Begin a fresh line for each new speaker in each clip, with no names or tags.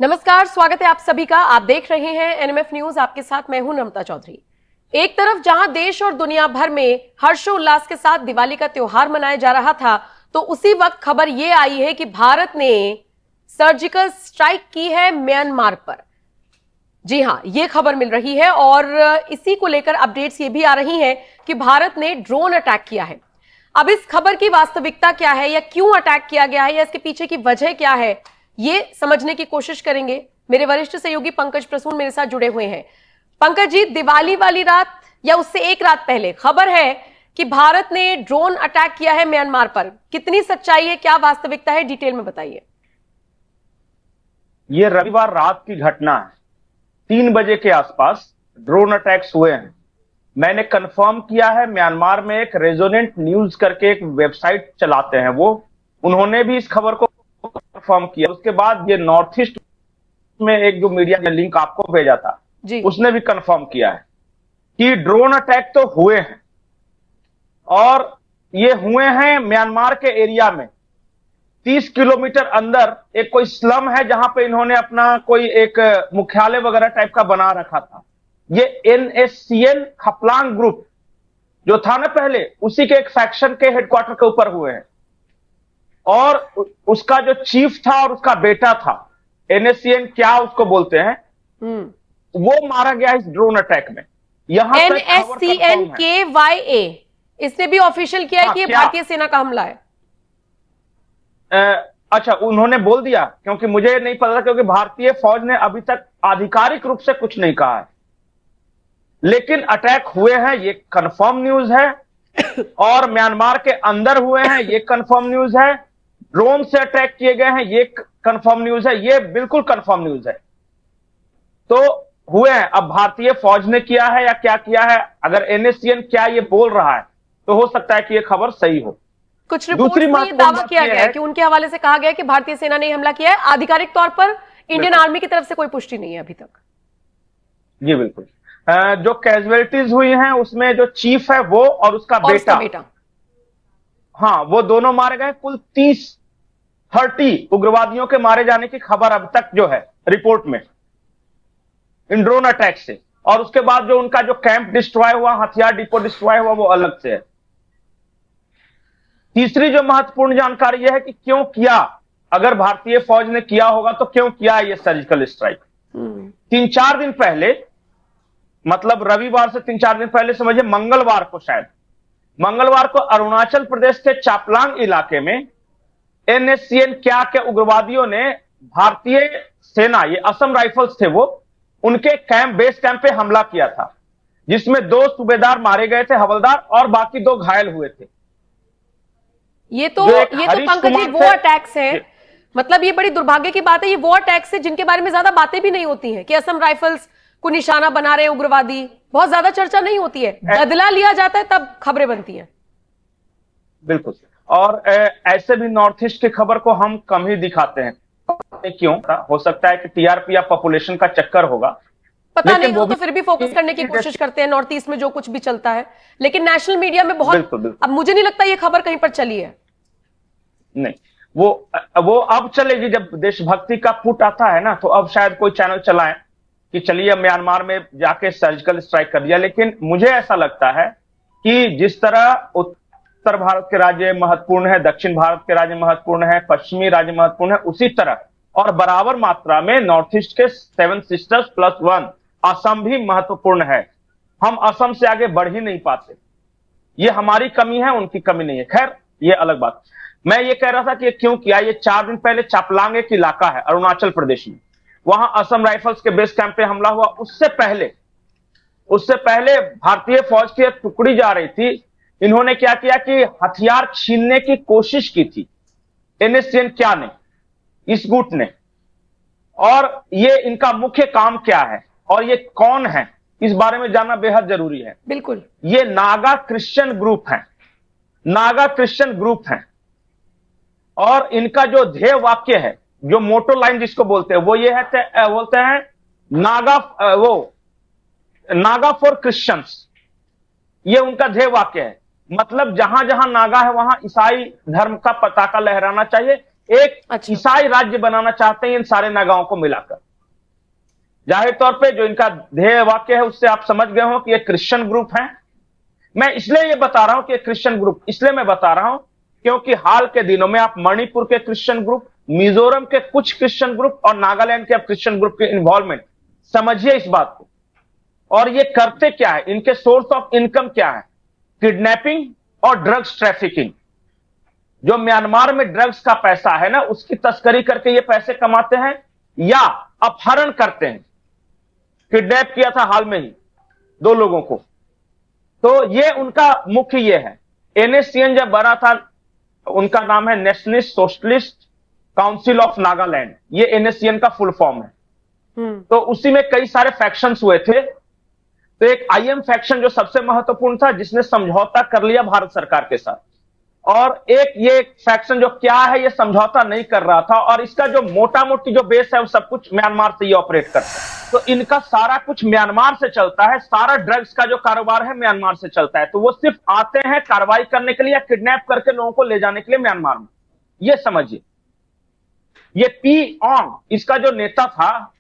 नमस्कार, स्वागत है आप सभी का। आप देख रहे हैं एनएमएफ न्यूज। आपके साथ मैं हूं नम्रता चौधरी। एक तरफ जहां देश और दुनिया भर में हर्षोल्लास के साथ दिवाली का त्योहार मनाया जा रहा था, तो उसी वक्त खबर यह आई है कि भारत ने सर्जिकल स्ट्राइक की है म्यांमार पर। जी हां, यह खबर मिल रही है और इसी को लेकर अपडेट्स ये भी आ रही हैं कि भारत ने ड्रोन अटैक किया है। अब इस खबर की वास्तविकता क्या है, या क्यों अटैक किया गया है, या इसके पीछे की वजह क्या है, ये समझने की कोशिश करेंगे। मेरे वरिष्ठ सहयोगी पंकज प्रसून मेरे साथ जुड़े हुए हैं। पंकज जी, दिवाली वाली रात या उससे एक रात पहले खबर है कि भारत ने ड्रोन अटैक किया है म्यांमार पर। कितनी सच्चाई है, क्या वास्तविकता है, डिटेल में बताइए।
ये रविवार रात की घटना है। 3 बजे के आसपास ड्रोन अटैक्स हुए हैं। मैंने कंफर्म किया है। म्यांमार में एक रेजोनेंट न्यूज करके एक वेबसाइट चलाते हैं, उन्होंने भी इस खबर को कंफर्म किया। उसके बाद ये नॉर्थ ईस्ट में एक जो मीडिया ने लिंक आपको भेजा था उसने भी कंफर्म किया है कि ड्रोन अटैक तो हुए हैं, और ये हुए हैं म्यांमार के एरिया में। 30 किलोमीटर अंदर एक कोई स्लम है जहां पे इन्होंने अपना कोई एक मुख्यालय वगैरह टाइप का बना रखा था। ये NSCN खपलांग ग्रुप जो था ना पहले, उसी के एक फैक्शन के हेडक्वार्टर के ऊपर हुए हैं, और उसका जो चीफ था और उसका बेटा था, NSCN क्या उसको बोलते हैं, वो मारा गया इस ड्रोन अटैक में। यहां
NSCN-KYA इसने भी ऑफिशियल किया है कि ये भारतीय सेना का हमला है।
अच्छा, उन्होंने बोल दिया, क्योंकि मुझे नहीं पता था, क्योंकि भारतीय फौज ने अभी तक आधिकारिक रूप से कुछ नहीं कहा है, लेकिन अटैक हुए हैं ये कंफर्म न्यूज है, और म्यांमार के अंदर हुए हैं ये कंफर्म न्यूज है, ड्रोन से अटैक किए गए हैं ये कंफर्म न्यूज है, ये बिल्कुल कंफर्म न्यूज है। तो हुए हैं। अब भारतीय फौज ने किया है या क्या किया है, अगर NSCN क्या ये बोल रहा है तो हो सकता है कि ये खबर सही हो।
कुछ रिपोर्ट्स में ये दावा किया गया है कि उनके हवाले से कहा गया है कि भारतीय सेना ने हमला किया है। आधिकारिक तौर पर इंडियन आर्मी की तरफ से कोई पुष्टि नहीं है अभी तक।
जी बिल्कुल। जो कैजुअलिटीज हुई हैं उसमें जो चीफ है वो और उसका बेटा, हाँ, वो दोनों मारे गए। कुल 30 उग्रवादियों के मारे जाने की खबर अब तक जो है रिपोर्ट में इन ड्रोन अटैक से, और उसके बाद जो उनका जो कैंप डिस्ट्रॉय हुआ, हथियार डिपो डिस्ट्रॉय हुआ, वो अलग से है। तीसरी जो महत्वपूर्ण जानकारी यह है कि क्यों किया, अगर भारतीय फौज ने किया होगा तो क्यों किया ये सर्जिकल स्ट्राइक। 3-4 दिन पहले, मतलब रविवार से 3-4 दिन पहले समझिए, मंगलवार को, शायद मंगलवार को अरुणाचल प्रदेश के चापलांग इलाके में NSCN क्या के उग्रवादियों ने भारतीय सेना, ये असम राइफल्स थे वो, उनके बेस कैंप पे हमला किया था, जिसमें 2 सूबेदार मारे गए थे, हवलदार, और बाकी 2 घायल हुए थे।
ये तो पंकज जी वो अटैक्स हैं। मतलब ये बड़ी दुर्भाग्य की बात है, ये वो अटैक्स है जिनके बारे में ज्यादा बातें भी नहीं होती हैं कि असम राइफल्स को निशाना बना रहे हैं उग्रवादी। बहुत ज्यादा चर्चा नहीं होती है, बदला लिया जाता है तब खबरें बनती हैं।
बिल्कुल। और ऐसे भी नॉर्थ ईस्ट की खबर को हम कम ही दिखाते हैं। क्यों? हो सकता है कि TRP या पॉपुलेशन का चक्कर होगा,
पता नहीं। वो तो फिर भी फोकस करने की कोशिश करते हैं नॉर्थ ईस्ट में जो कुछ भी चलता है, लेकिन नेशनल मीडिया में बहुत बिल्कुल। अब मुझे नहीं लगता ये खबर कहीं पर चली है।
नहीं, वो अब चलेगी जब देशभक्ति का पुट आता है ना, तो अब शायद कोई चैनल चलाएं कि चलिए म्यांमार में जाके सर्जिकल स्ट्राइक कर दिया। लेकिन मुझे ऐसा लगता है कि जिस तरह उत्तर भारत के राज्य महत्वपूर्ण है, दक्षिण भारत के राज्य महत्वपूर्ण है, पश्चिमी राज्य महत्वपूर्ण है, उसी तरह और बराबर मात्रा में नॉर्थ ईस्ट के 7 सिस्टर्स +1 असम भी महत्वपूर्ण है। हम असम से आगे बढ़ ही नहीं पाते। ये हमारी कमी है, उनकी कमी नहीं है। खैर, ये अलग बात। मैं ये कह रहा था कि क्यों किया। ये 4 दिन पहले चापलांग एक इलाका है अरुणाचल प्रदेश में, वहां असम राइफल्स के बेस कैंप पे हमला हुआ। उससे पहले भारतीय फौज की एक टुकड़ी जा रही थी। इन्होंने क्या किया कि हथियार छीनने की कोशिश की थी NSCN क्या ने, इस गुट ने। और ये इनका मुख्य काम क्या है और ये कौन है, इस बारे में जानना बेहद जरूरी है।
बिल्कुल। ये
नागा क्रिश्चियन ग्रुप है, और इनका जो ध्येय वाक्य है, जो मोटो लाइन जिसको बोलते हैं, वो ये है, बोलते हैं नागा फॉर क्रिश्चियंस। ये उनका ध्येय वाक्य है। मतलब जहां जहां नागा है वहां ईसाई धर्म का पताका लहराना चाहिए। एक
अच्छा।
ईसाई राज्य बनाना चाहते हैं इन सारे नागाओं को मिलाकर। जाहिर तौर पे जो इनका ध्येय वाक्य है उससे आप समझ गए हो कि ये क्रिश्चियन ग्रुप है। मैं इसलिए ये बता रहा हूं कि क्रिश्चियन ग्रुप इसलिए मैं बता रहा हूं क्योंकि हाल के दिनों में आप मणिपुर के क्रिश्चियन ग्रुप, मिजोरम के कुछ क्रिश्चियन ग्रुप और नागालैंड के क्रिश्चियन ग्रुप के इन्वॉल्वमेंट समझिए इस बात को। और ये करते क्या है, इनके सोर्स ऑफ इनकम क्या है? किडनैपिंग और ड्रग्स ट्रैफिकिंग। जो म्यांमार में ड्रग्स का पैसा है ना, उसकी तस्करी करके ये पैसे कमाते हैं या अपहरण करते हैं। किडनैप किया था हाल में ही 2 लोगों को। तो ये उनका मुख्य ये है। एनएससीएन जब बना था, उनका नाम है nationalist socialist council of Nagaland, ये एनएससीएन का फुल फॉर्म है। तो उसी में कई सारे फैक्शंस हुए थे। तो एक आईएम फैक्शन जो सबसे महत्वपूर्ण था, जिसने समझौता कर लिया भारत सरकार के साथ, और एक ये फैक्शन जो क्या है, ये समझौता नहीं कर रहा था, और इसका जो मोटा मोटी जो बेस है वो सब कुछ म्यांमार से ये ऑपरेट करता है। तो इनका सारा कुछ म्यांमार से चलता है, सारा ड्रग्स का जो कारोबार है म्यांमार से चलता है। तो वो सिर्फ आते हैं कार्रवाई करने के लिए या किडनैप करके लोगों को ले जाने के लिए म्यांमार में, ये समझिए। ये पी ऑंग इसका जो नेता था,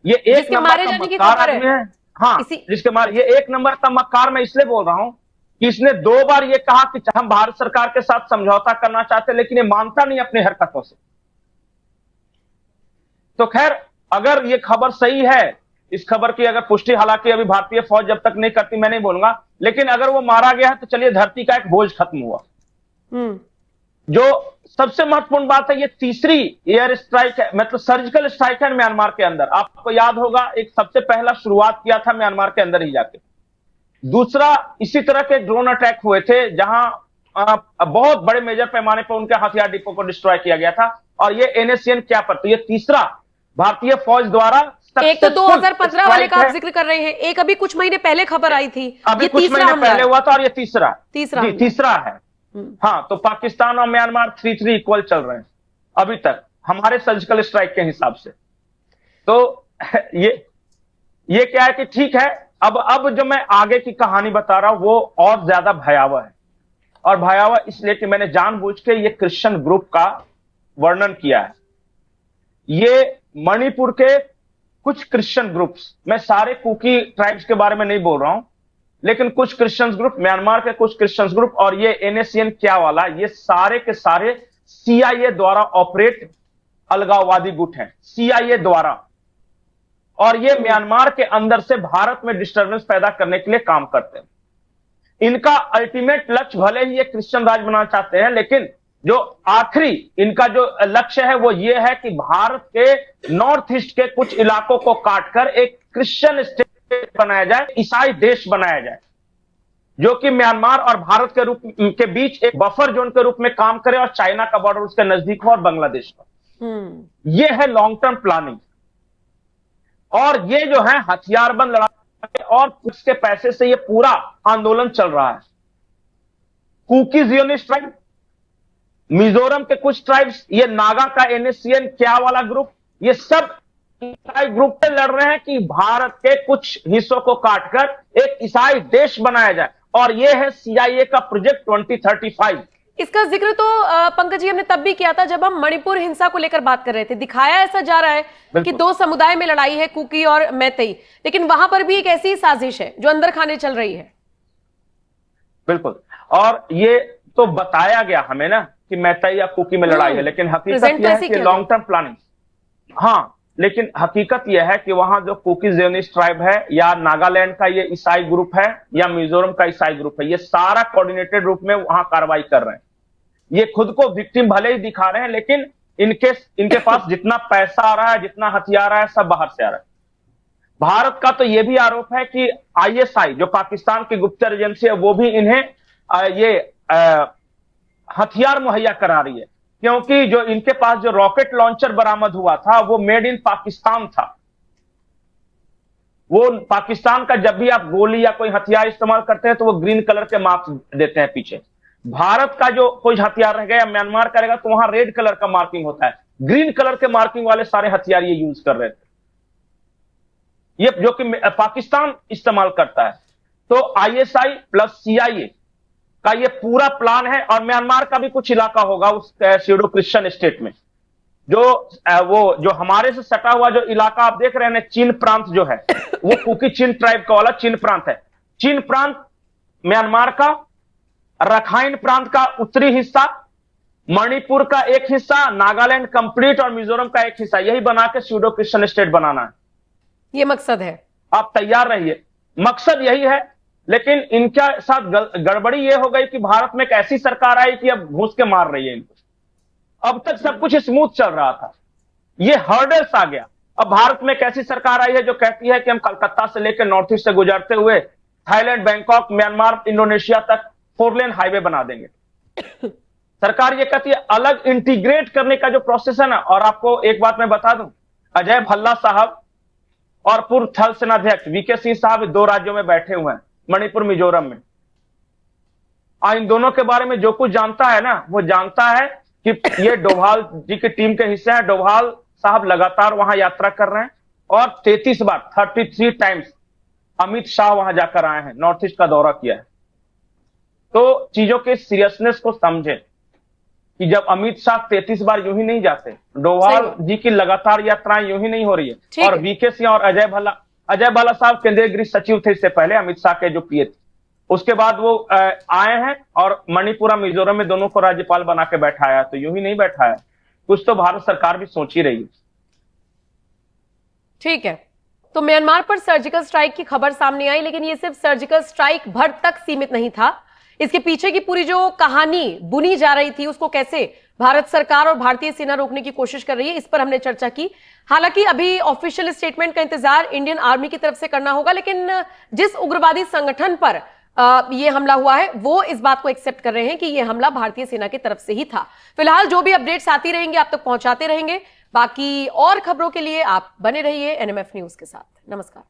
ये एक नंबर का मक्कार आदमी है। हाँ, जिसके मारे ये 1 नंबर का मक्कार। मैं इसलिए बोल रहा हूं कि इसने 2 बार ये कहा कि हम भारत सरकार के साथ समझौता करना चाहते हैं, लेकिन ये मानता नहीं अपनी हरकतों से। तो खैर, अगर ये खबर सही है, इस खबर की अगर पुष्टि हालांकि अभी भारतीय फौज जब तक नहीं करती मैं नहीं बोलूंगा, लेकिन अगर वो मारा गया है तो चलिए धरती का एक बोझ खत्म हुआ। जो सबसे महत्वपूर्ण बात है, ये तीसरी एयर स्ट्राइक है, मतलब सर्जिकल स्ट्राइक है म्यांमार के अंदर। आपको याद होगा, एक सबसे पहला शुरुआत किया था म्यांमार के अंदर ही जाके। दूसरा, इसी तरह के ड्रोन अटैक हुए थे जहां बहुत बड़े मेजर पैमाने पर उनके हथियार डिपो को डिस्ट्रॉय किया गया था। और ये एनएससीएन क्या पर, तो ये तीसरा भारतीय फौज द्वारा।
एक तो 2015 वाले का आप जिक्र कर रहे हैं, एक अभी कुछ महीने पहले खबर आई थी,
अभी कुछ महीने पहले हुआ था, और ये तीसरा है। हाँ, तो पाकिस्तान और म्यांमार 3-3 इक्वल चल रहे हैं अभी तक हमारे सर्जिकल स्ट्राइक के हिसाब से। तो ये क्या है कि ठीक है, अब जो मैं आगे की कहानी बता रहा हूं वो और ज्यादा भयावह है। और भयावह इसलिए कि मैंने जानबूझ के ये क्रिश्चियन ग्रुप का वर्णन किया है। ये मणिपुर के कुछ क्रिश्चियन ग्रुप्स, मैं सारे कुकी ट्राइब्स के बारे में नहीं बोल रहा हूं, लेकिन कुछ क्रिश्चियन ग्रुप, म्यांमार के कुछ क्रिश्चियन ग्रुप और ये एनएससीएन क्या वाला, ये सारे के सारे सीआईए द्वारा ऑपरेट अलगाववादी गुट हैं, सीआईए द्वारा। और ये म्यांमार के अंदर से भारत में डिस्टर्बेंस पैदा करने के लिए काम करते हैं। इनका अल्टीमेट लक्ष्य, भले ही ये क्रिश्चियन राज बनाना चाहते हैं, लेकिन जो आखिरी इनका जो लक्ष्य है वो ये है कि भारत के नॉर्थ ईस्ट के कुछ इलाकों को काटकर एक क्रिश्चियन स्टेट बनाया जाए, ईसाई देश बनाया जाए, जो कि म्यांमार और भारत के बीच एक बफर जोन के रूप में काम करे और चाइना का बॉर्डर उसके नजदीक हो और बांग्लादेश का। ये है लॉन्ग टर्म प्लानिंग। और ये जो है हथियारबंद लड़ाई और उसके पैसे से ये पूरा आंदोलन चल रहा है। कुकी जियोनिस्ट ट्राइब, मिजोरम के कुछ ट्राइब्स, ये नागा का एनएससीएन क्या वाला ग्रुप, ये सब ईसाई ग्रुप पे लड़ रहे हैं कि भारत के कुछ हिस्सों को काटकर एक ईसाई देश बनाया जाए। और ये है सीआईए का प्रोजेक्ट 2035।
इसका जिक्र तो पंकज जी हमने तब भी किया था जब हम मणिपुर हिंसा को लेकर बात कर रहे थे। दिखाया ऐसा जा रहा है कि 2 समुदाय में लड़ाई है, कुकी और मैतेई, लेकिन वहां पर भी एक ऐसी साजिश है जो अंदर खाने चल रही है।
बिल्कुल, और ये तो बताया गया हमें ना कि मैतेई या कुकी में लड़ाई है, लेकिन हकीकत यह है कि लॉन्ग टर्म प्लानिंग। हाँ, लेकिन हकीकत यह है कि वहां जो कुकी जियोनिस्ट ट्राइब है, या नागालैंड का ये ईसाई ग्रुप है, या मिजोरम का ईसाई ग्रुप है, ये सारा कोऑर्डिनेटेड रूप में वहां कार्रवाई कर रहे हैं। ये खुद को विक्टिम भले ही दिखा रहे हैं, लेकिन इनके पास जितना पैसा आ रहा है, जितना हथियार आ रहा है, सब बाहर से आ रहा है। भारत का तो यह भी आरोप है कि आईएसआई जो पाकिस्तान की गुप्तचर एजेंसी है, वो भी इन्हें हथियार मुहैया करा रही है, क्योंकि जो इनके पास जो रॉकेट लॉन्चर बरामद हुआ था वो मेड इन पाकिस्तान था। वो पाकिस्तान का, जब भी आप गोली या कोई हथियार इस्तेमाल करते हैं तो वो ग्रीन कलर के मार्क्स देते हैं पीछे। भारत का जो कोई हथियार रहेगा या म्यांमार का रहेगा तो वहां रेड कलर का मार्किंग होता है। ग्रीन कलर के मार्किंग वाले सारे हथियार ये यूज कर रहे थे, ये जो कि पाकिस्तान इस्तेमाल करता है। तो आईएसआई प्लस सीआईए का ये पूरा प्लान है। और म्यांमार का भी कुछ इलाका होगा उस स्यूडो क्रिश्चियन स्टेट में, जो हमारे से सटा हुआ जो इलाका आप देख रहे हैं, चीन प्रांत जो है, वो कुकी चीन ट्राइब का वाला चीन प्रांत है। चीन प्रांत म्यांमार का, रखाइन प्रांत का उत्तरी हिस्सा, मणिपुर का एक हिस्सा, नागालैंड कंप्लीट और मिजोरम का एक हिस्सा, यही बना के स्यूडो क्रिश्चियन स्टेट बनाना है।
ये मकसद है।
आप तैयार रहिए, मकसद यही है। लेकिन इनके साथ गड़बड़ी ये हो गई कि भारत में एक ऐसी सरकार आई कि अब घुस के मार रही है इनको। अब तक सब कुछ स्मूथ चल रहा था, ये हर्डल्स आ गया। अब भारत में एक ऐसी सरकार आई है जो कहती है कि हम कलकत्ता से लेकर नॉर्थ ईस्ट से गुजरते हुए थाईलैंड, बैंकॉक, म्यांमार, इंडोनेशिया तक 4 लेन हाईवे बना देंगे। सरकार ये कहती है अलग इंटीग्रेट करने का जो प्रोसेस है ना। और आपको एक बात मैं बता दूं, अजय भल्ला साहब और पूर्व थल सेनाध्यक्ष वीके सिंह साहब 2 राज्यों में बैठे हुए हैं, मणिपुर, मिजोरम में। इन दोनों के बारे में जो कुछ जानता है ना, वो जानता है कि ये डोभाल जी की टीम के हिस्से हैं। डोभाल साहब लगातार वहां यात्रा कर रहे हैं और 33 बार 33 टाइम्स अमित शाह वहां जाकर आए हैं, नॉर्थ ईस्ट का दौरा किया है। तो चीजों के सीरियसनेस को समझें कि जब अमित शाह 33 बार यूं ही नहीं जाते, डोभाल जी की लगातार यात्राएं यूं ही नहीं हो रही है। और वीके सिंह और अजय भल्ला साहब केंद्रीय गृह सचिव थे इससे पहले, अमित शाह के जो पीए थे। उसके बाद वो आए हैं और मणिपुर, मिजोरम में दोनों को राज्यपाल बना के बैठाया। तो यूं ही नहीं बैठाया, कुछ तो भारत सरकार भी सोच ही रही है।
ठीक है, तो म्यांमार पर सर्जिकल स्ट्राइक की खबर सामने आई, लेकिन ये सिर्फ सर्जिकल स्ट्राइक भर तक सीमित नहीं था। इसके पीछे की पूरी जो कहानी बुनी जा रही थी, उसको कैसे भारत सरकार और भारतीय सेना रोकने की कोशिश कर रही है, इस पर हमने चर्चा की। हालांकि अभी ऑफिशियल स्टेटमेंट का इंतजार इंडियन आर्मी की तरफ से करना होगा, लेकिन जिस उग्रवादी संगठन पर ये हमला हुआ है, वो इस बात को एक्सेप्ट कर रहे हैं कि ये हमला भारतीय सेना की तरफ से ही था। फिलहाल जो भी अपडेट्स आती रहेंगे आप तक पहुंचाते रहेंगे। बाकी और खबरों के लिए आप बने रहिए एनएमएफ न्यूज के साथ। नमस्कार।